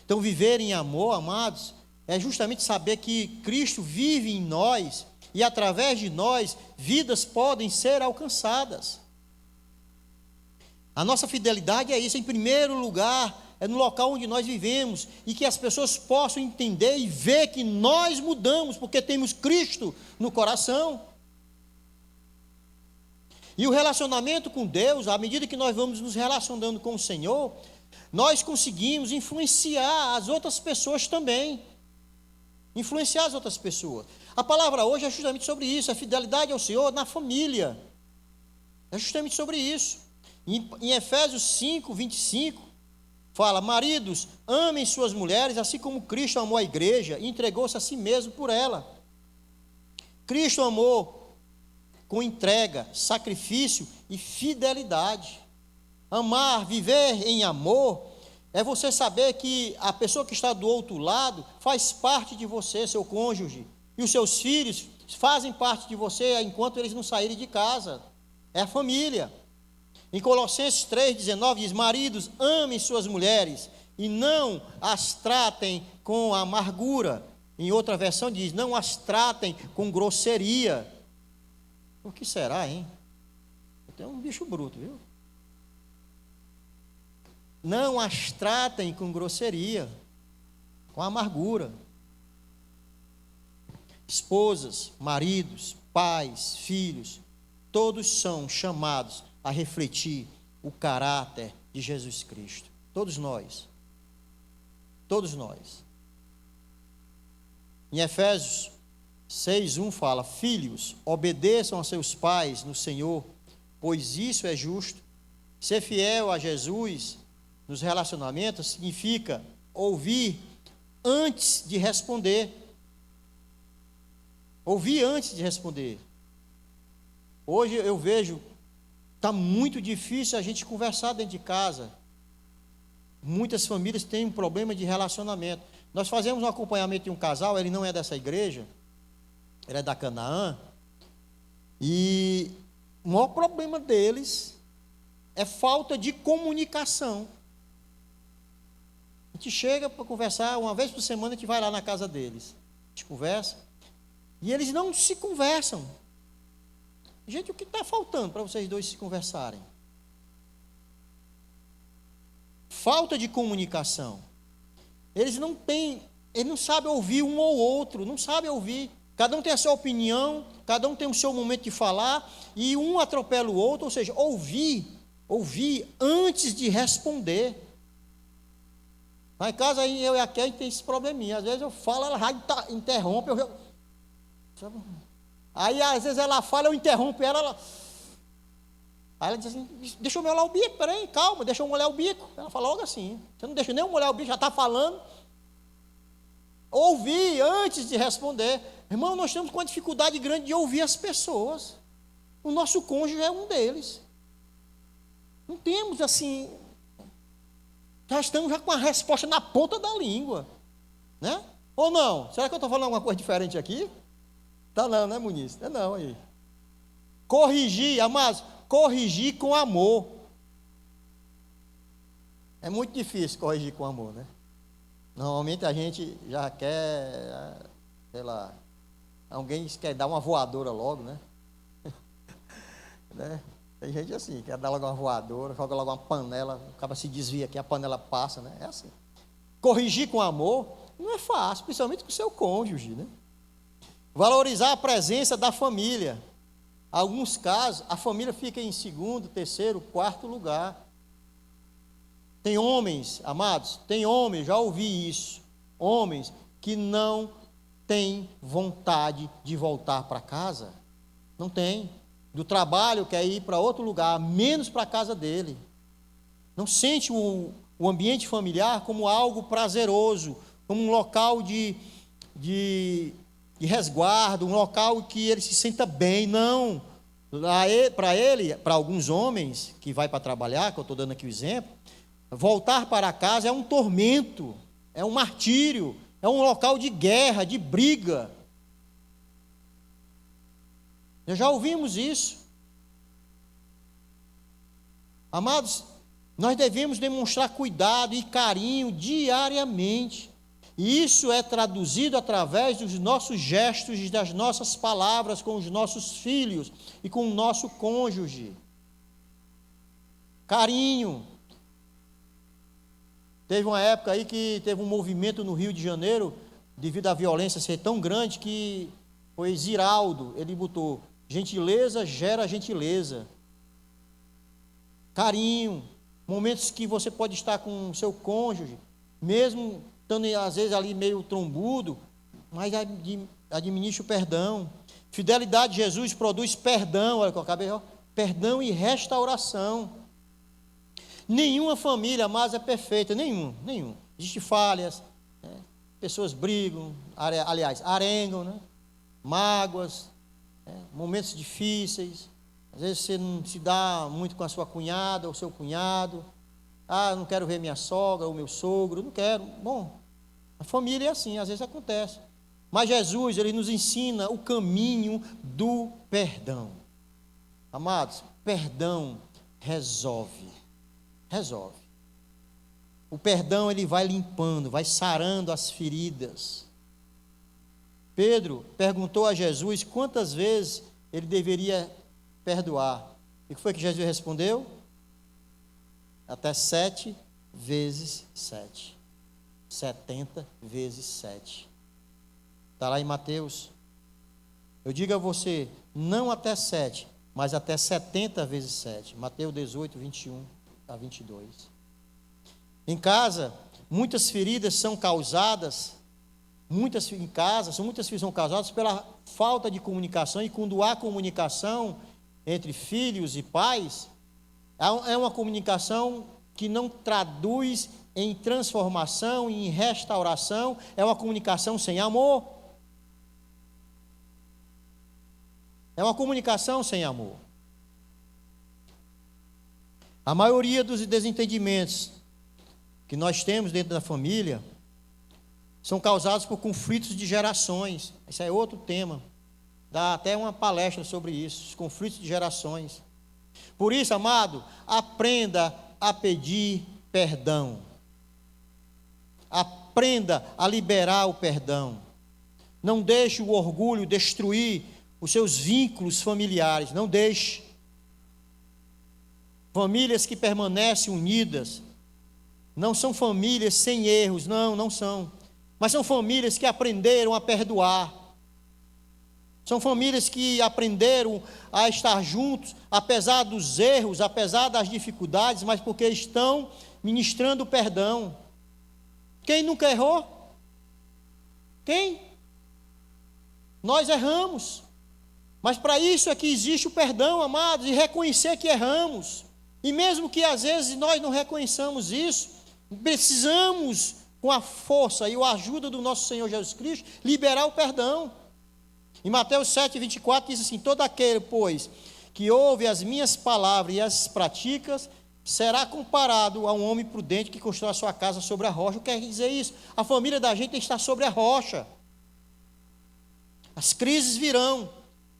Então, viver em amor, amados, é justamente saber que Cristo vive em nós e através de nós, vidas podem ser alcançadas. A nossa fidelidade é isso, em primeiro lugar, é no local onde nós vivemos e que as pessoas possam entender e ver que nós mudamos porque temos Cristo no coração. E o relacionamento com Deus, à medida que nós vamos nos relacionando com o Senhor, nós conseguimos influenciar as outras pessoas também. Influenciar as outras pessoas. A palavra hoje é justamente sobre isso, a fidelidade ao Senhor na família. É justamente sobre isso. Em Efésios 5, 25, fala: maridos, amem suas mulheres, assim como Cristo amou a igreja e entregou-se a si mesmo por ela. Cristo amou com entrega, sacrifício e fidelidade. Amar, viver em amor, é você saber que a pessoa que está do outro lado faz parte de você, seu cônjuge, e os seus filhos fazem parte de você enquanto eles não saírem de casa. É a família. Em Colossenses 3,19 diz: maridos, amem suas mulheres e não as tratem com amargura. Em outra versão diz: não as tratem com grosseria. O que será, hein? Tem um bicho bruto, viu? Não as tratem com grosseria, com amargura. Esposas, maridos, pais, filhos, todos são chamados a refletir o caráter de Jesus Cristo. Todos nós. Todos nós. Em Efésios 6:1 fala: filhos, obedeçam a seus pais no Senhor, pois isso é justo. Ser fiel a Jesus nos relacionamentos significa ouvir antes de responder. Ouvir antes de responder. Hoje eu vejo, está muito difícil a gente conversar dentro de casa. Muitas famílias têm um problema de relacionamento. Nós fazemos um acompanhamento de um casal, ele não é dessa igreja, ele é da Canaã, e o maior problema deles é falta de comunicação. A gente chega para conversar, uma vez por semana a gente vai lá na casa deles, a gente conversa, e eles não se conversam. Gente, o que está faltando para vocês dois se conversarem? Falta de comunicação. Eles não sabem ouvir um ou outro, não sabem ouvir. Cada um tem a sua opinião, cada um tem o seu momento de falar, e um atropela o outro, ou seja, ouvir antes de responder. Lá em casa, eu e a Kelly tem esse probleminha. Às vezes eu falo, ela já interrompe. Aí, às vezes, ela fala, eu interrompo ela. Aí ela diz assim: deixa eu molhar o bico, peraí, calma, deixa eu molhar o bico. Ela fala logo assim: você não deixa nem eu molhar o bico, já está falando. Ouvir antes de responder. Irmão, nós estamos com uma dificuldade grande de ouvir as pessoas. O nosso cônjuge é um deles. Não temos assim. Já estamos já com a resposta na ponta da língua, né? Ou não? Será que eu estou falando alguma coisa diferente aqui? Tá não, né, Muniz? É não aí. Corrigir, amados, corrigir com amor. É muito difícil corrigir com amor, né? Normalmente a gente já quer, sei lá, alguém quer dar uma voadora logo, né? Né? Tem gente assim, quer dar logo uma voadora, joga logo uma panela, acaba se desvia aqui, a panela passa, né? É assim. Corrigir com amor não é fácil, principalmente com o seu cônjuge, né? Valorizar a presença da família. Em alguns casos, a família fica em segundo, terceiro, quarto lugar. Tem homens, amados, já ouvi isso, homens que não têm vontade de voltar para casa. Não tem. Do trabalho quer ir para outro lugar, menos para a casa dele. Não sente o ambiente familiar como algo prazeroso, como um local de resguardo, um local que ele se sinta bem. Não. Para alguns homens que vai para trabalhar, que eu estou dando aqui o exemplo, voltar para casa é um tormento, é um martírio, é um local de guerra, de briga. Nós já ouvimos isso. Amados, nós devemos demonstrar cuidado e carinho diariamente. E isso é traduzido através dos nossos gestos e das nossas palavras com os nossos filhos e com o nosso cônjuge. Carinho. Teve uma época aí que teve um movimento no Rio de Janeiro, devido à violência ser tão grande, que foi Ziraldo, ele botou: gentileza gera gentileza. Carinho, momentos que você pode estar com o seu cônjuge, mesmo estando às vezes ali meio trombudo, mas administre o perdão. Fidelidade de Jesus produz perdão, olha que eu acabei, perdão e restauração. Nenhuma família, amados, é perfeita, nenhum. Existem falhas, né? Pessoas brigam, aliás, arengam, né? Mágoas, né? Momentos difíceis. Às vezes você não se dá muito com a sua cunhada ou seu cunhado. Ah, não quero ver minha sogra ou meu sogro, não quero. Bom, a família é assim, às vezes acontece. Mas Jesus, ele nos ensina o caminho do perdão. Amados, perdão resolve. O perdão, ele vai limpando, vai sarando as feridas. Pedro perguntou a Jesus quantas vezes ele deveria perdoar. E o que foi que Jesus respondeu? Até 7 vezes 7. 70 vezes 7. Está lá em Mateus. Eu digo a você, não até 7, mas até 70 vezes 7. Mateus 18, 21 a 22. Em casa, muitas feridas são causadas, muitas feridas são causadas pela falta de comunicação, e quando há comunicação entre filhos e pais, é uma comunicação que não traduz em transformação, em restauração, é uma comunicação sem amor. É uma comunicação sem amor. A maioria dos desentendimentos que nós temos dentro da família são causados por conflitos de gerações. Esse é outro tema. Dá até uma palestra sobre isso, os conflitos de gerações. Por isso, amado, aprenda a pedir perdão. Aprenda a liberar o perdão. Não deixe o orgulho destruir os seus vínculos familiares. Não deixe. Famílias que permanecem unidas não são famílias sem erros, não são. Mas são famílias que aprenderam a perdoar. São famílias que aprenderam a estar juntos, apesar dos erros, apesar das dificuldades, mas porque estão ministrando o perdão. Quem nunca errou? Quem? Nós erramos. Mas para isso é que existe o perdão, amados, e reconhecer que erramos. E mesmo que às vezes nós não reconheçamos isso, precisamos, com a força e a ajuda do nosso Senhor Jesus Cristo, liberar o perdão. Em Mateus 7, 24 diz assim: todo aquele, pois, que ouve as minhas palavras e as pratica, será comparado a um homem prudente que constrói a sua casa sobre a rocha. O que quer dizer isso? A família da gente está sobre a rocha. As crises virão,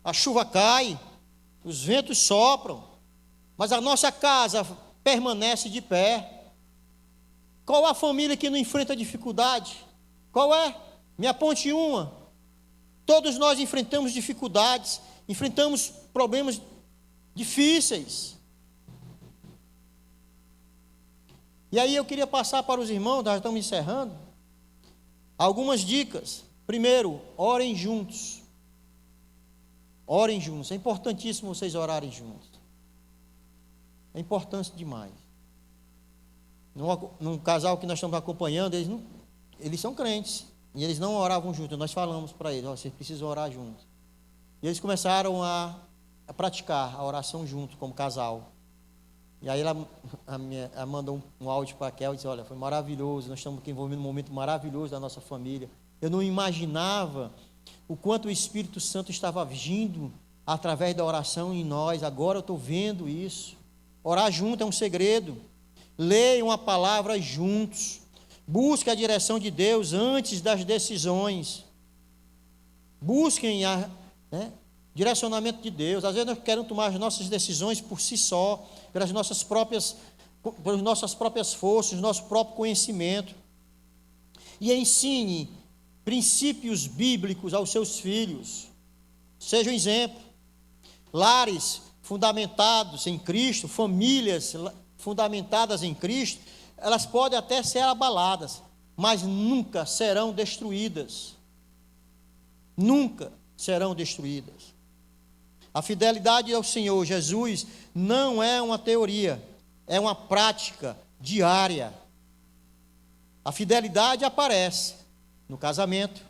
a chuva cai, os ventos sopram, mas a nossa casa permanece de pé. Qual a família que não enfrenta dificuldade? Qual é? Me aponte uma. Todos nós enfrentamos dificuldades, enfrentamos problemas difíceis. E aí eu queria passar para os irmãos, nós estamos encerrando, algumas dicas. Primeiro, orem juntos. Orem juntos. É importantíssimo vocês orarem juntos. É importante demais. Num casal que nós estamos acompanhando, eles são crentes. E eles não oravam juntos. Nós falamos para eles: vocês precisam orar juntos. E eles começaram a praticar a oração juntos, como casal. E aí ela mandou um áudio para a Kel e disse: olha, foi maravilhoso, nós estamos aqui envolvidos num momento maravilhoso da nossa família. Eu não imaginava o quanto o Espírito Santo estava agindo através da oração em nós. Agora eu estou vendo isso. Orar junto é um segredo. Leiam a palavra juntos. Busquem a direção de Deus antes das decisões. Busquem direcionamento de Deus. Às vezes nós queremos tomar as nossas decisões por si só, pelas nossas próprias forças, nosso próprio conhecimento. E ensine princípios bíblicos aos seus filhos. Seja um exemplo. Lares fundamentados em Cristo, famílias fundamentadas em Cristo, elas podem até ser abaladas, mas nunca serão destruídas. Nunca serão destruídas. A fidelidade ao Senhor Jesus não é uma teoria, é uma prática diária. A fidelidade aparece no casamento,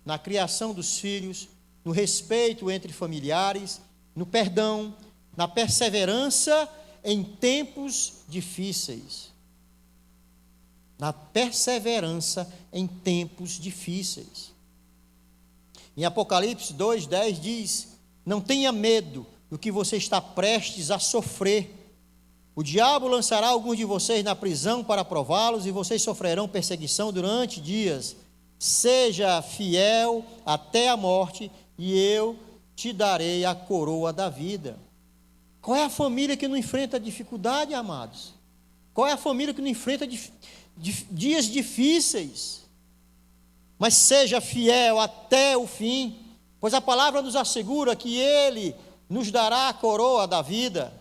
na criação dos filhos, no respeito entre familiares, no perdão, na perseverança em tempos difíceis. Na perseverança em tempos difíceis. Em Apocalipse 2:10 diz: não tenha medo do que você está prestes a sofrer. O diabo lançará alguns de vocês na prisão para prová-los, e vocês sofrerão perseguição durante dias. Seja fiel até a morte, e eu te darei a coroa da vida. Qual é a família que não enfrenta dificuldade, amados? Qual é a família que não enfrenta dias difíceis? Mas seja fiel até o fim, pois a palavra nos assegura que Ele nos dará a coroa da vida.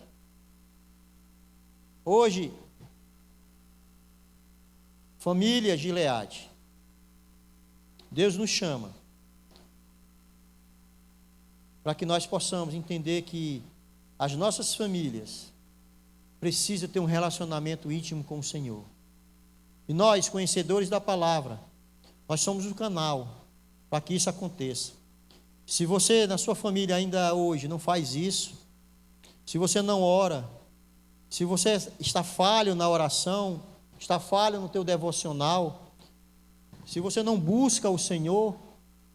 Hoje, família Gileade, Deus nos chama para que nós possamos entender que as nossas famílias precisam ter um relacionamento íntimo com o Senhor. E nós, conhecedores da palavra, nós somos o canal para que isso aconteça. Se você, na sua família, ainda hoje não faz isso, se você não ora, se você está falho na oração, está falho no teu devocional, se você não busca o Senhor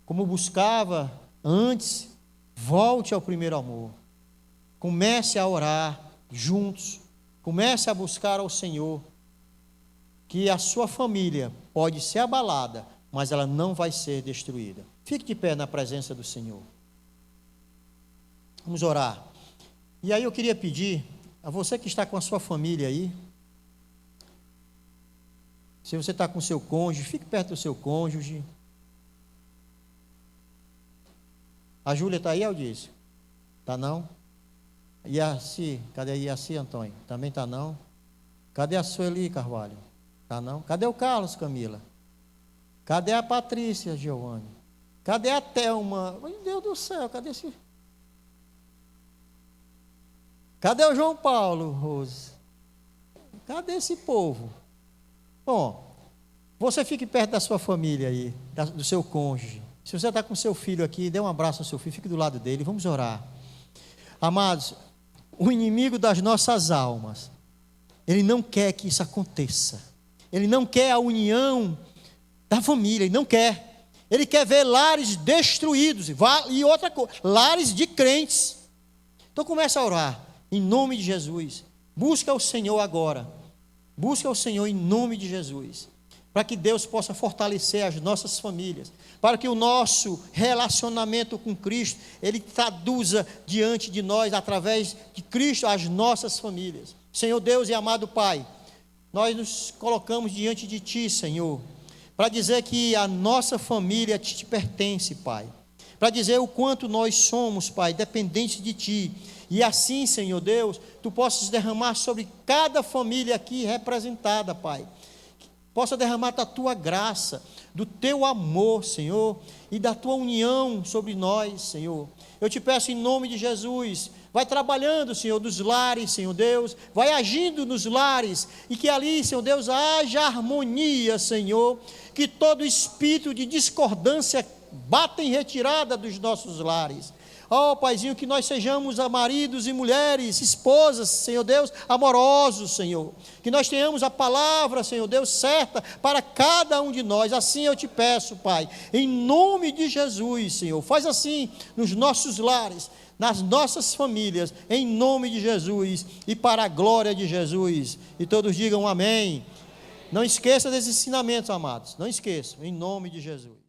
como buscava antes, volte ao primeiro amor. Comece a orar juntos, comece a buscar ao Senhor, que a sua família pode ser abalada, mas ela não vai ser destruída. Fique de pé na presença do Senhor. Vamos orar. E aí eu queria pedir a você que está com a sua família aí, se você está com o seu cônjuge, fique perto do seu cônjuge. A Júlia está aí, Aldício? Está não? Iaci, cadê a Iaci, Antônio? Também está não? Cadê a Sueli Carvalho? Está não? Cadê o Carlos, Camila? Cadê a Patrícia, Giovanni? Cadê a Thelma? Meu Deus do céu, cadê esse... Cadê o João Paulo, Rose? Cadê esse povo? Bom, você fique perto da sua família aí, do seu cônjuge. Se você está com seu filho aqui, dê um abraço ao seu filho, fique do lado dele, vamos orar. Amados, o inimigo das nossas almas, ele não quer que isso aconteça. Ele não quer a união da família, ele não quer. Ele quer ver lares destruídos, e outra coisa, lares de crentes. Então comece a orar, em nome de Jesus. Busca o Senhor agora. Busca o Senhor em nome de Jesus, para que Deus possa fortalecer as nossas famílias, para que o nosso relacionamento com Cristo, ele traduza diante de nós, através de Cristo, as nossas famílias. Senhor Deus e amado Pai, nós nos colocamos diante de Ti, Senhor, para dizer que a nossa família te pertence, Pai, para dizer o quanto nós somos, Pai, dependentes de Ti. E assim, Senhor Deus, Tu possas derramar sobre cada família aqui representada, Pai. Possa derramar da Tua graça, do Teu amor, Senhor, e da Tua união sobre nós, Senhor. Eu te peço em nome de Jesus, vai trabalhando, Senhor, nos lares, Senhor Deus, vai agindo nos lares, e que ali, Senhor Deus, haja harmonia, Senhor, que todo espírito de discordância bata em retirada dos nossos lares. Ó, Paizinho, que nós sejamos maridos e mulheres, esposas, Senhor Deus, amorosos, Senhor. Que nós tenhamos a palavra, Senhor Deus, certa para cada um de nós. Assim eu te peço, Pai, em nome de Jesus, Senhor. Faz assim nos nossos lares, nas nossas famílias, em nome de Jesus e para a glória de Jesus. E todos digam amém. Não esqueça desses ensinamentos, amados. Não esqueçam, em nome de Jesus.